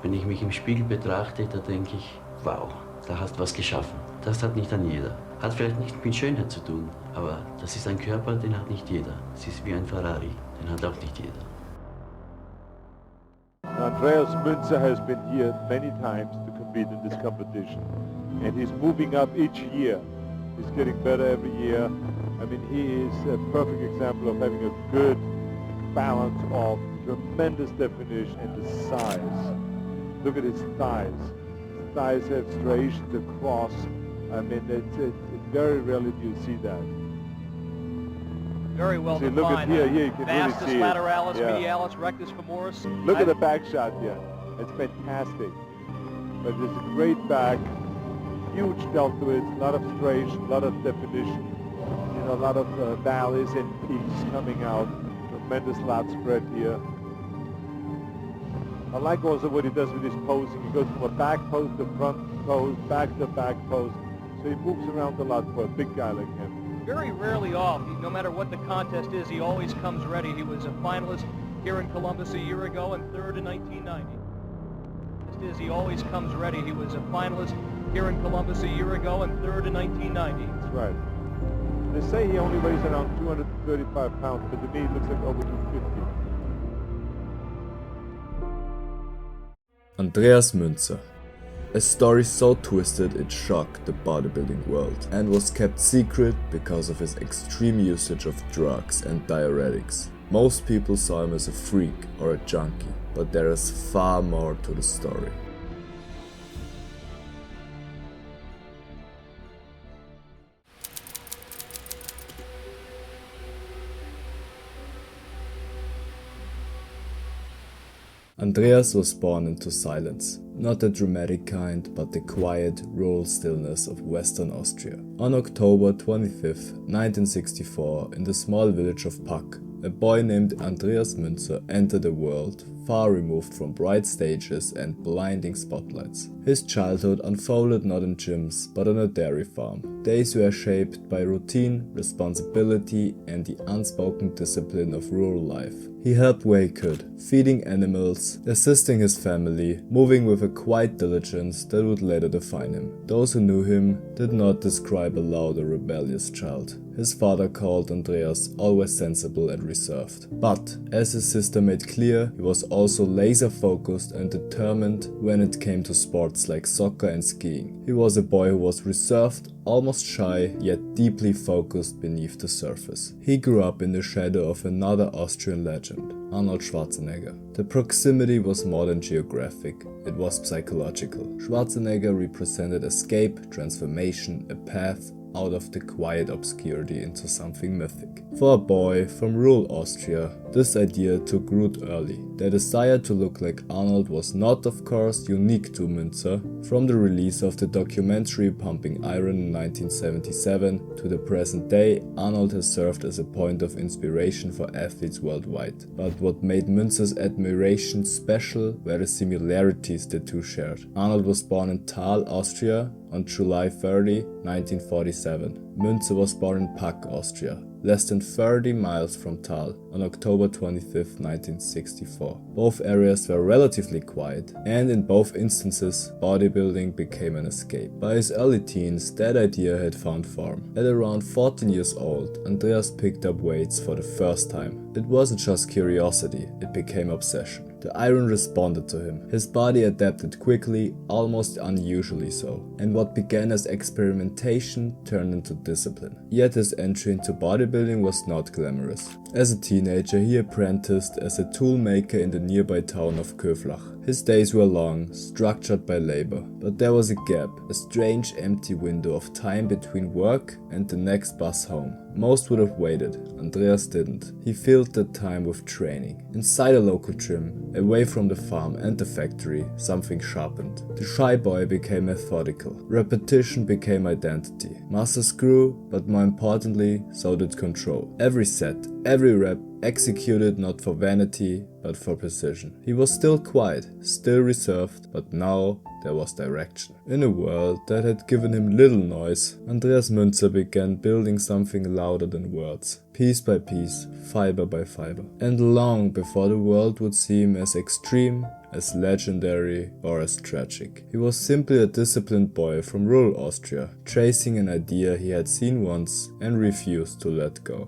Wenn ich mich im Spiegel betrachte, da denke ich, wow, da hast du was geschaffen. Das hat nicht dann jeder. Hat vielleicht nicht mit Schönheit zu tun, aber das ist ein Körper, den hat nicht jeder. Es ist wie ein Ferrari, den hat auch nicht jeder. Andreas Münzer has been here many times to compete in this competition, and he's moving up each year. He's getting better every year. I mean, he is a perfect example of having a good balance of tremendous definition and the size. Look at his thighs. His thighs have striations across. I mean, it's very rarely do you see that. Very well see, defined. look at here, you can Vastus really see lateralis, it. Yeah. medialis, rectus femoris. Look at the back shot here. It's fantastic. But there's a great back, huge deltoids, a lot of striation, a lot of definition, you know, a lot of valleys and peaks coming out. Tremendous lat spread here. I like also what he does with his posing. He goes from a back pose to front pose, back to back pose. So he moves around a lot for a big guy like him. Very rarely off. No matter what the contest is, he always comes ready. He was a finalist here in Columbus a year ago and third in 1990. He always comes ready. He was a finalist here in Columbus a year ago and third in 1990. That's right. They say he only weighs around 235 pounds, but to me it looks like over 250. Andreas Münzer. A story so twisted it shocked the bodybuilding world and was kept secret because of his extreme usage of drugs and diuretics. Most people saw him as a freak or a junkie, but there is far more to the story. Andreas was born into silence, not the dramatic kind, but the quiet, rural stillness of Western Austria. On October 25, 1964, in the small village of Pack, a boy named Andreas Münzer entered a world far removed from bright stages and blinding spotlights. His childhood unfolded not in gyms, but on a dairy farm. Days were shaped by routine, responsibility, and the unspoken discipline of rural life. He helped where he could, feeding animals, assisting his family, moving with a quiet diligence that would later define him. Those who knew him did not describe aloud a rebellious child. His father called Andreas always sensible and reserved. But, as his sister made clear, he was also laser focused and determined when it came to sports like soccer and skiing. He was a boy who was reserved, almost shy, yet deeply focused beneath the surface. He grew up in the shadow of another Austrian legend, Arnold Schwarzenegger. The proximity was more than geographic, it was psychological. Schwarzenegger represented escape, transformation, a path out of the quiet obscurity into something mythic. For a boy from rural Austria, this idea took root early. The desire to look like Arnold was not, of course, unique to Münzer. From the release of the documentary Pumping Iron in 1977 to the present day, Arnold has served as a point of inspiration for athletes worldwide. But what made Münzer's admiration special were the similarities the two shared. Arnold was born in Thal, Austria, on July 30, 1947. Münzer was born in Pack, Austria, less than 30 miles from Thal, on October 25, 1964. Both areas were relatively quiet, and in both instances, bodybuilding became an escape. By his early teens, that idea had found form. At around 14 years old, Andreas picked up weights for the first time. It wasn't just curiosity, it became obsession. The iron responded to him. His body adapted quickly, almost unusually so, and what began as experimentation turned into discipline. Yet his entry into bodybuilding was not glamorous. As a teenager, he apprenticed as a tool maker in the nearby town of Köflach. His days were long, structured by labor, but there was a gap, a strange empty window of time between work and the next bus home. Most would have waited, Andreas didn't. He filled that time with training. Inside a local gym, away from the farm and the factory, something sharpened. The shy boy became methodical. Repetition became identity. Muscles grew, but more importantly, so did control. Every set, every rep, executed not for vanity, but for precision. He was still quiet, still reserved, but now there was direction. In a world that had given him little noise, Andreas Münzer began building something louder than words. Piece by piece, fiber by fiber. And long before the world would see him as extreme, as legendary or as tragic. He was simply a disciplined boy from rural Austria, chasing an idea he had seen once and refused to let go.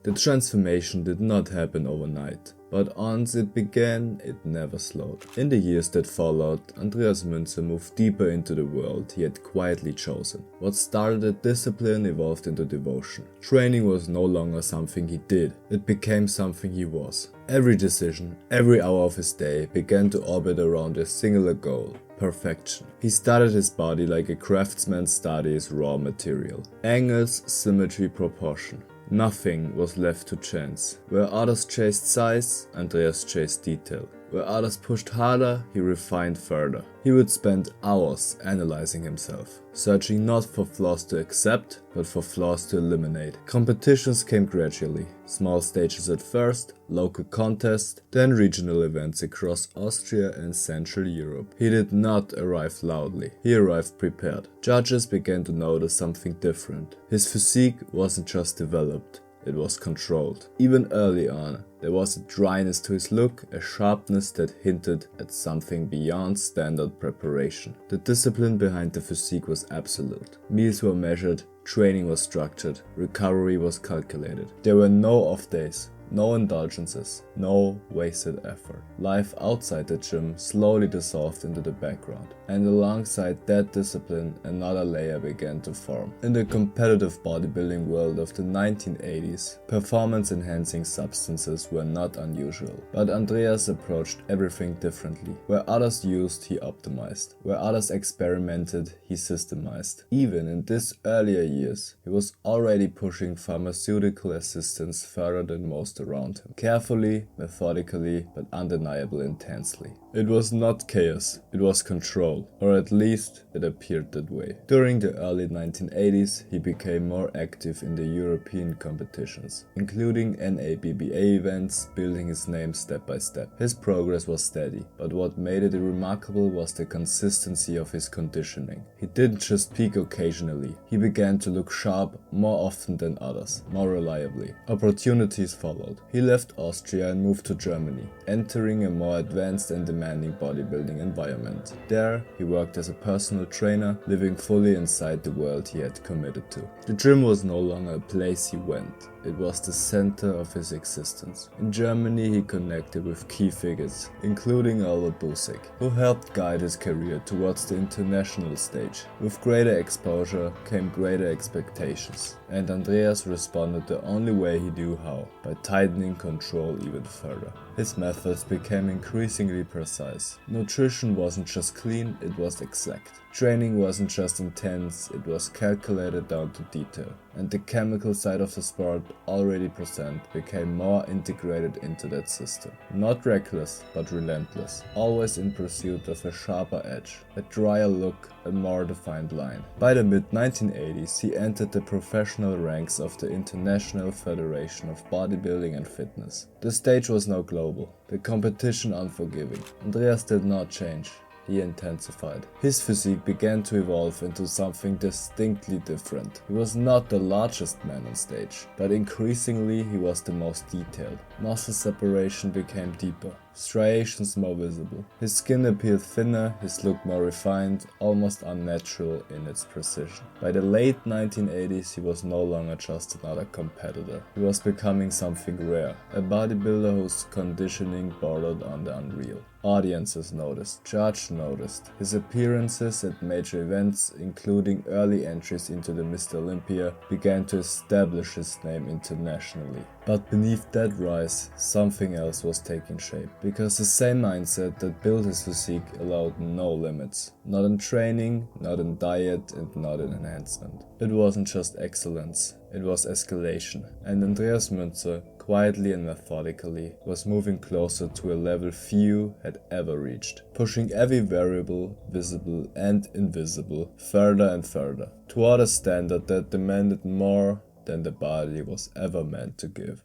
The transformation did not happen overnight, but once it began, it never slowed. In the years that followed, Andreas Münzer moved deeper into the world he had quietly chosen. What started as discipline evolved into devotion. Training was no longer something he did, it became something he was. Every decision, every hour of his day began to orbit around a singular goal: perfection. He studied his body like a craftsman studies raw material. Angles, symmetry, proportion. Nothing was left to chance. Where others chased size, Andreas chased detail. Where others pushed harder, he refined further. He would spend hours analyzing himself, searching not for flaws to accept, but for flaws to eliminate. Competitions came gradually. Small stages at first, local contests, then regional events across Austria and Central Europe. He did not arrive loudly. He arrived prepared. Judges began to notice something different. His physique wasn't just developed, it was controlled. Even early on, there was a dryness to his look, a sharpness that hinted at something beyond standard preparation. The discipline behind the physique was absolute. Meals were measured, training was structured, recovery was calculated. There were no off days, no indulgences, no wasted effort. Life outside the gym slowly dissolved into the background, and alongside that discipline, another layer began to form. In the competitive bodybuilding world of the 1980s, performance-enhancing substances were not unusual, but Andreas approached everything differently. Where others used, he optimized. Where others experimented, he systemized. Even in these earlier years, he was already pushing pharmaceutical assistance further than most around him. Carefully, methodically, but undeniably intensely. It was not chaos, it was control, or at least it appeared that way. During the early 1980s, he became more active in the European competitions, including NABBA events, building his name step by step. His progress was steady, but what made it remarkable was the consistency of his conditioning. He didn't just peak occasionally, he began to look sharp more often than others, more reliably. Opportunities followed. He left Austria and moved to Germany, entering a more advanced and demanding bodybuilding environment. There, he worked as a personal trainer, living fully inside the world he had committed to. The gym was no longer a place he went. It was the center of his existence. In Germany, he connected with key figures, including Albert Busek, who helped guide his career towards the international stage. With greater exposure came greater expectations, and Andreas responded the only way he knew how, by tightening control even further. His methods became increasingly precise. Nutrition wasn't just clean, it was exact. Training wasn't just intense, it was calculated down to detail. And the chemical side of the sport, already present, became more integrated into that system. Not reckless, but relentless. Always in pursuit of a sharper edge, a drier look, a more defined line. By the mid-1980s, he entered the professional ranks of the International Federation of Bodybuilding and Fitness. The stage was now global, the competition unforgiving. Andreas did not change. He intensified. His physique began to evolve into something distinctly different. He was not the largest man on stage, but increasingly he was the most detailed. Muscle separation became deeper, striations more visible. His skin appeared thinner, his look more refined, almost unnatural in its precision. By the late 1980s, he was no longer just another competitor. He was becoming something rare, a bodybuilder whose conditioning bordered on the unreal. Audiences noticed, judges noticed. His appearances at major events, including early entries into the Mr. Olympia, began to establish his name internationally. But beneath that rise, something else was taking shape, because the same mindset that built his physique allowed no limits. Not in training, not in diet, and not in enhancement. It wasn't just excellence, it was escalation, and Andreas Münzer quietly and methodically, was moving closer to a level few had ever reached, pushing every variable, visible and invisible, further and further, toward a standard that demanded more than the body was ever meant to give.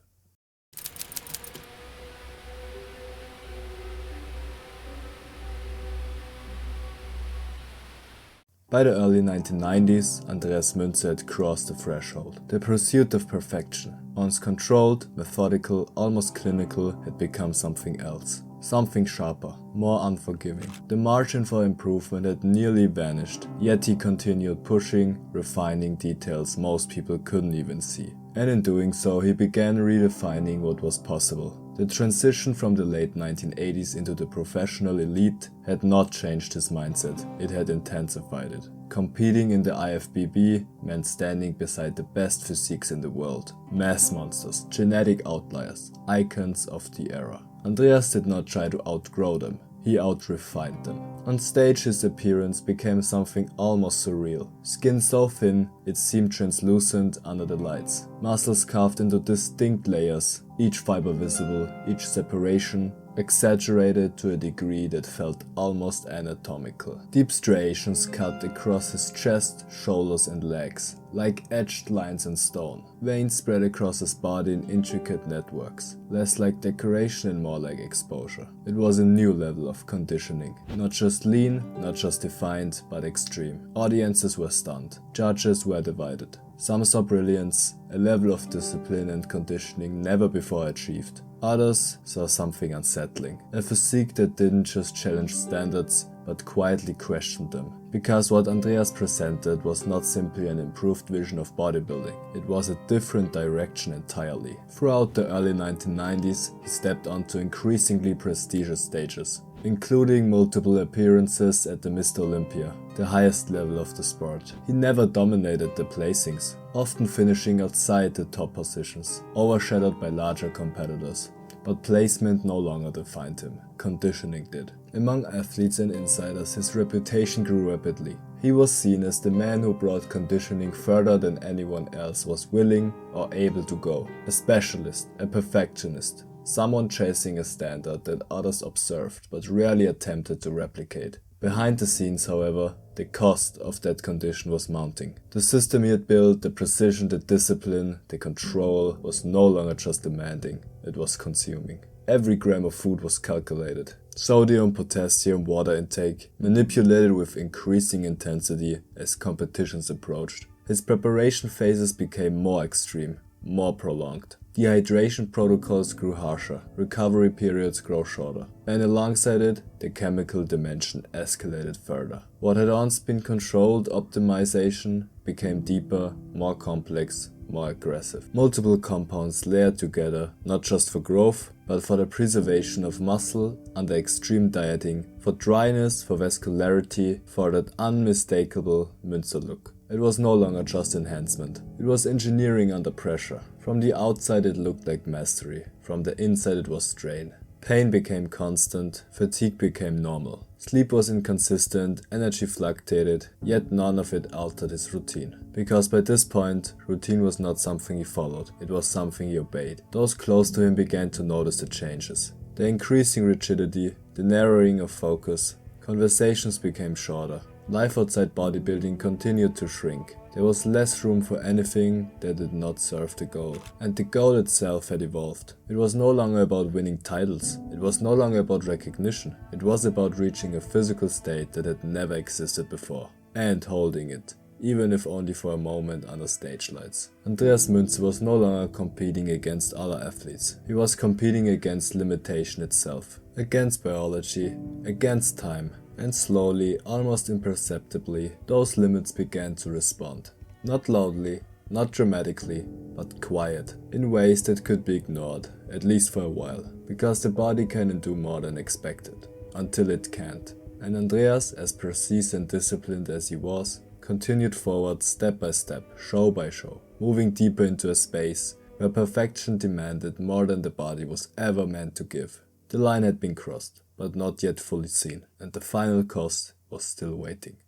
By the early 1990s, Andreas Münzer had crossed the threshold. The pursuit of perfection, once controlled, methodical, almost clinical, had become something else. Something sharper, more unforgiving. The margin for improvement had nearly vanished, yet he continued pushing, refining details most people couldn't even see. And in doing so, he began redefining what was possible. The transition from the late 1980s into the professional elite had not changed his mindset, it had intensified it. Competing in the IFBB meant standing beside the best physiques in the world. Mass monsters, genetic outliers, icons of the era. Andreas did not try to outgrow them, he out-refined them. On stage his appearance became something almost surreal. Skin so thin, it seemed translucent under the lights. Muscles carved into distinct layers, each fiber visible, each separation exaggerated to a degree that felt almost anatomical. Deep striations cut across his chest, shoulders and legs, like etched lines in stone. Veins spread across his body in intricate networks, less like decoration and more like exposure. It was a new level of conditioning. Not just lean, not just defined, but extreme. Audiences were stunned. Judges were divided. Some saw brilliance, a level of discipline and conditioning never before achieved. Others saw something unsettling, a physique that didn't just challenge standards, but quietly questioned them. Because what Andreas presented was not simply an improved vision of bodybuilding, it was a different direction entirely. Throughout the early 1990s, he stepped onto increasingly prestigious stages, including multiple appearances at the Mr. Olympia, the highest level of the sport. He never dominated the placings, often finishing outside the top positions, overshadowed by larger competitors. But placement no longer defined him, conditioning did. Among athletes and insiders, his reputation grew rapidly. He was seen as the man who brought conditioning further than anyone else was willing or able to go. A specialist, a perfectionist, someone chasing a standard that others observed but rarely attempted to replicate. Behind the scenes, however, the cost of that condition was mounting. The system he had built, the precision, the discipline, the control was no longer just demanding, it was consuming. Every gram of food was calculated. Sodium, potassium, water intake, manipulated with increasing intensity as competitions approached. His preparation phases became more extreme, more prolonged. Dehydration protocols grew harsher, recovery periods grew shorter, and alongside it, the chemical dimension escalated further. What had once been controlled optimization became deeper, more complex, more aggressive. Multiple compounds layered together, not just for growth, but for the preservation of muscle under extreme dieting, for dryness, for vascularity, for that unmistakable Münzer look. It was no longer just enhancement, it was engineering under pressure. From the outside it looked like mastery, from the inside it was strain. Pain became constant, fatigue became normal. Sleep was inconsistent, energy fluctuated, yet none of it altered his routine. Because by this point, routine was not something he followed, it was something he obeyed. Those close to him began to notice the changes. The increasing rigidity, the narrowing of focus, conversations became shorter. Life outside bodybuilding continued to shrink. There was less room for anything that did not serve the goal. And the goal itself had evolved. It was no longer about winning titles. It was no longer about recognition. It was about reaching a physical state that had never existed before. And holding it, even if only for a moment under stage lights. Andreas Münzer was no longer competing against other athletes. He was competing against limitation itself. Against biology, against time. And slowly, almost imperceptibly, those limits began to respond. Not loudly, not dramatically, but quiet, in ways that could be ignored, at least for a while, because the body can do more than expected, until it can't. And Andreas, as precise and disciplined as he was, continued forward step by step, show by show, moving deeper into a space where perfection demanded more than the body was ever meant to give. The line had been crossed, but not yet fully seen, and the final cost was still waiting.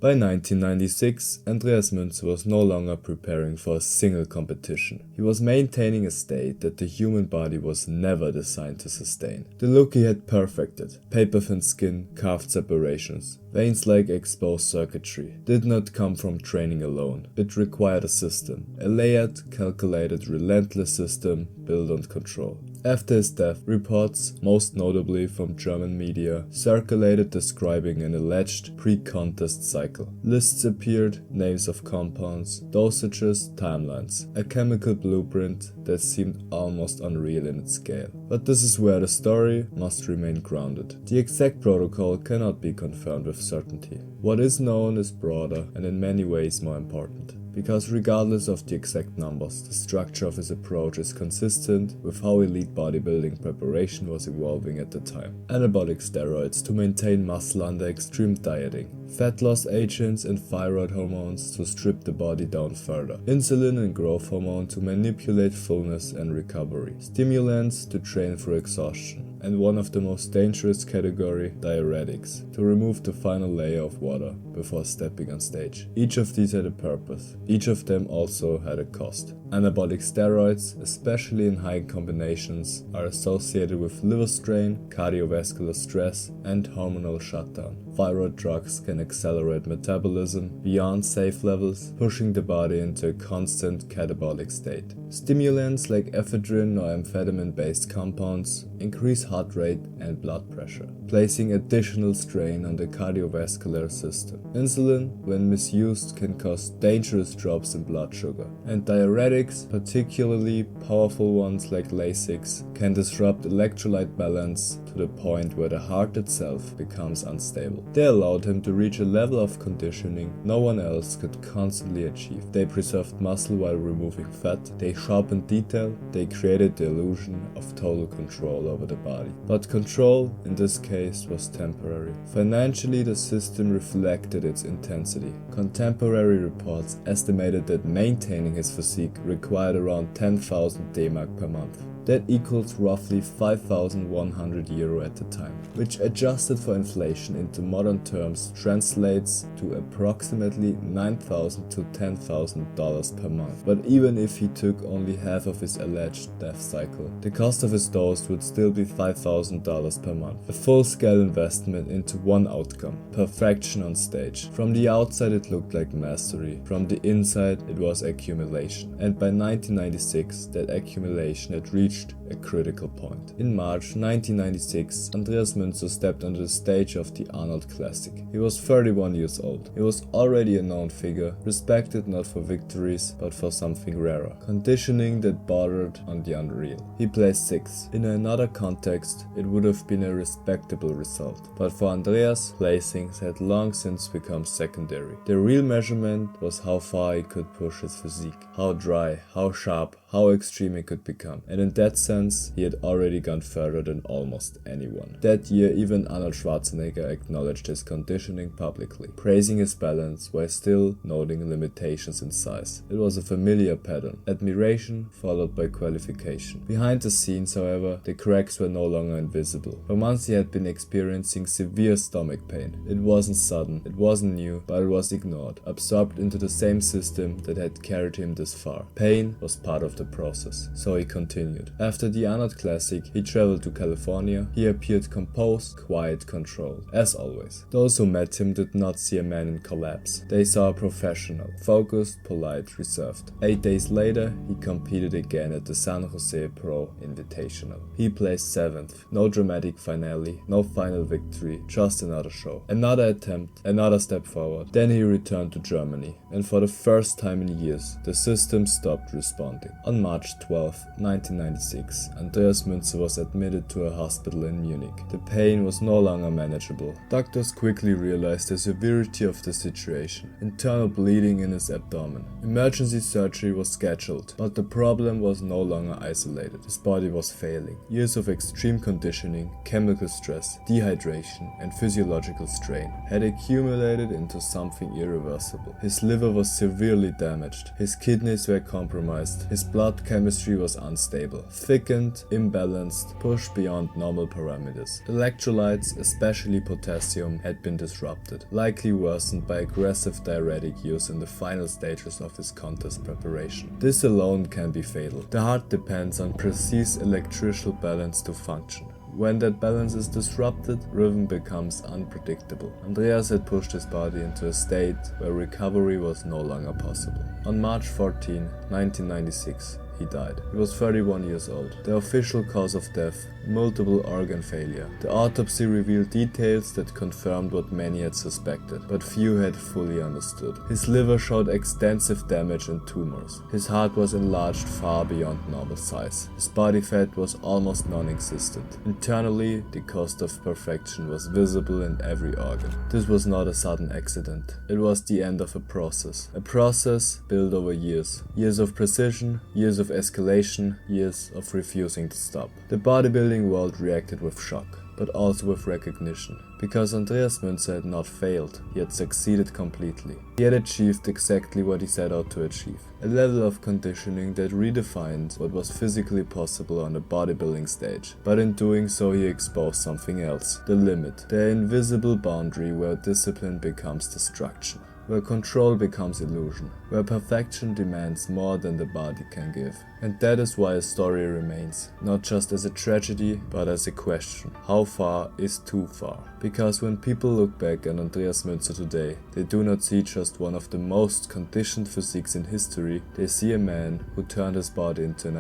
By 1996, Andreas Münzer was no longer preparing for a single competition. He was maintaining a state that the human body was never designed to sustain. The look he had perfected, paper-thin skin, carved separations, veins like exposed circuitry, did not come from training alone. It required a system, a layered, calculated, relentless system built on control. After his death, reports, most notably from German media, circulated describing an alleged pre-contest cycle. Lists appeared, names of compounds, dosages, timelines, a chemical blueprint that seemed almost unreal in its scale. But this is where the story must remain grounded. The exact protocol cannot be confirmed with certainty. What is known is broader and in many ways more important. Because regardless of the exact numbers, the structure of his approach is consistent with how elite bodybuilding preparation was evolving at the time. Anabolic steroids to maintain muscle under extreme dieting, fat loss agents and thyroid hormones to strip the body down further, insulin and growth hormone to manipulate fullness and recovery, stimulants to train for exhaustion, and one of the most dangerous category, diuretics, to remove the final layer of water before stepping on stage. Each of these had a purpose. Each of them also had a cost. Anabolic steroids, especially in high combinations, are associated with liver strain, cardiovascular stress, and hormonal shutdown. Thyroid drugs can accelerate metabolism beyond safe levels, pushing the body into a constant catabolic state. Stimulants like ephedrine or amphetamine-based compounds increase heart rate and blood pressure, placing additional strain on the cardiovascular system. Insulin, when misused, can cause dangerous drops in blood sugar, and diuretics, particularly powerful ones like Lasix, can disrupt electrolyte balance to the point where the heart itself becomes unstable. They allowed him to reach a level of conditioning no one else could constantly achieve. They preserved muscle while removing fat, they sharpened detail, they created the illusion of total control over the body. But control, in this case, was temporary. Financially, the system reflected its intensity. Contemporary reports estimated that maintaining his physique required around 10,000 D-Mark per month. That equals roughly 5,100 euro at the time, which adjusted for inflation into modern terms translates to approximately $9,000 to $10,000 per month. But even if he took only half of his alleged death cycle, the cost of his dose would still be $5,000 per month. A full-scale investment into one outcome, perfection on stage. From the outside it looked like mastery, from the inside it was accumulation. And by 1996 that accumulation had reached a critical point. In March 1996, Andreas Münzer stepped onto the stage of the Arnold Classic. He was 31 years old. He was already a known figure, respected not for victories, but for something rarer. Conditioning that bordered on the unreal. He placed 6th. In another context, it would have been a respectable result. But for Andreas, placings had long since become secondary. The real measurement was how far he could push his physique, how dry, how sharp, how extreme it could become. And in that sense, he had already gone further than almost anyone. That year, even Arnold Schwarzenegger acknowledged his conditioning publicly, praising his balance while still noting limitations in size. It was a familiar pattern. Admiration followed by qualification. Behind the scenes, however, the cracks were no longer invisible. For months he had been experiencing severe stomach pain. It wasn't sudden, it wasn't new, but it was ignored, absorbed into the same system that had carried him this far. Pain was part of the process, so he continued. After the Arnold Classic, he traveled to California. He appeared composed, quiet, controlled, as always. Those who met him did not see a man in collapse. They saw a professional, focused, polite, reserved. 8 days later, he competed again at the San Jose Pro Invitational. He placed 7th. No dramatic finale, no final victory, just another show. Another attempt, another step forward. Then he returned to Germany, and for the first time in years, the system stopped responding. On March 12, 1996, Andreas Münzer was admitted to a hospital in Munich. The pain was no longer manageable. Doctors quickly realized the severity of the situation. Internal bleeding in his abdomen. Emergency surgery was scheduled, but the problem was no longer isolated. His body was failing. Years of extreme conditioning, chemical stress, dehydration, and physiological strain had accumulated into something irreversible. His liver was severely damaged. His kidneys were compromised. His blood blood chemistry was unstable, thickened, imbalanced, pushed beyond normal parameters. Electrolytes, especially potassium, had been disrupted, likely worsened by aggressive diuretic use in the final stages of his contest preparation. This alone can be fatal. The heart depends on precise electrical balance to function. When that balance is disrupted, rhythm becomes unpredictable. Andreas had pushed his body into a state where recovery was no longer possible. On March 14, 1996, he died. He was 31 years old. The official cause of death: multiple organ failure. The autopsy revealed details that confirmed what many had suspected, but few had fully understood. His liver showed extensive damage and tumors. His heart was enlarged far beyond normal size. His body fat was almost non-existent. Internally, the cost of perfection was visible in every organ. This was not a sudden accident. It was the end of a process. A process built over years. Years of precision, years of escalation, years of refusing to stop. The bodybuilding world reacted with shock, but also with recognition, because Andreas Münzer had not failed, he had succeeded completely. He had achieved exactly what he set out to achieve, a level of conditioning that redefined what was physically possible on the bodybuilding stage, but in doing so he exposed something else, the limit, the invisible boundary where discipline becomes destruction, where control becomes illusion, where perfection demands more than the body can give. And that is why a story remains, not just as a tragedy, but as a question. How far is too far? Because when people look back on Andreas Münzer today, they do not see just one of the most conditioned physiques in history, they see a man who turned his body into an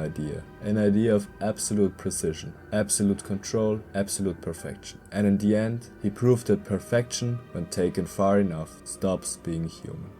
idea of absolute precision, absolute control, absolute perfection. And in the end, he proved that perfection, when taken far enough, stops being human.